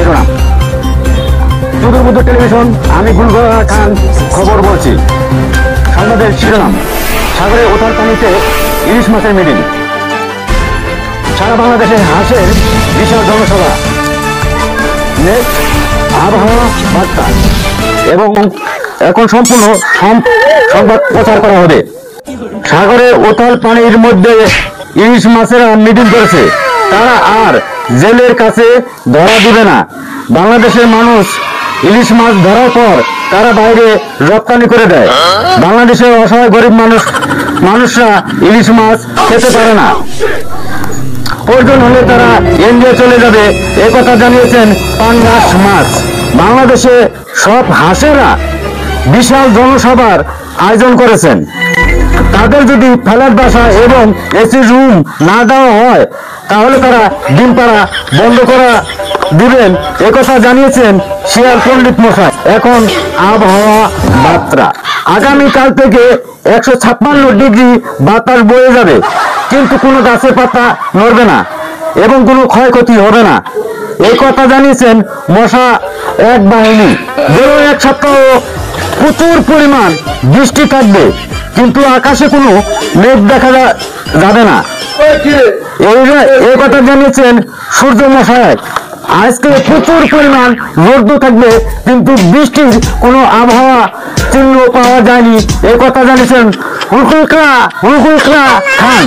শিরোনাম। সুদূরবুদ্ধ টেলিভিশন, আমি গুলগা খান খবর বলছি। সংবাদের শিরোনাম: সাগরে ওঠার পানিতে ইলিশ মাছের মিডিল। সারা বাংলাদেশে হাঁসের বিশাল জনসভা, আবহাওয়া বার্তা এবং এখন সম্পূর্ণ সংবাদ প্রচার করা হবে। সাগরে ওঠার পানির মধ্যে ইলিশ মাছেরা মিডিল করেছে, তারা আর জেলের কাছে ধরা দিবে না। বাংলাদেশের মানুষ ইলিশ মাছ ধরার পর তারা বাইরে রপ্তানি করে দেয়। বাংলাদেশের অসহায় গরিব মানুষরা ইলিশ মাছ খেতে পারে না। প্রয়োজন হলে তারা ইন্ডিয়া চলে যাবে, একথা জানিয়েছেন পাঙ্গাস মাছ। বাংলাদেশে সব হাঁসেরা বিশাল জনসভার আয়োজন করেছেন। তাদের যদি ফ্ল্যাট বাসা এবং এসি রুম না দেওয়া হয় তাহলে তারা ডিম পাড়া বন্ধ করা দিবেন, একথা জানিয়েছেন শিয়াল পণ্ডিত মশাই। এখন আবহাওয়া বার্তা: আগামীকাল থেকে 156 ডিগ্রি বাতাস বয়ে যাবে, কিন্তু কোনো গাছের পাতা নড়বে না এবং কোনো ক্ষয়ক্ষতি হবে না, এই কথা জানিয়েছেন মশা এক বাহিনী। গেল এক সপ্তাহ প্রচুর পরিমাণ বৃষ্টি থাকবে, কিন্তু আকাশে কোনো মেঘ দেখা যাবে না, এই কথা জানিয়েছেন সূর্য মশাই। আজকে প্রচুর পরিমাণ রোদ থাকবে, কিন্তু বৃষ্টির কোনো আবহাওয়া চিহ্ন পাওয়া যায়নি, এই কথা জানিয়েছেন হুলকুলকা খান।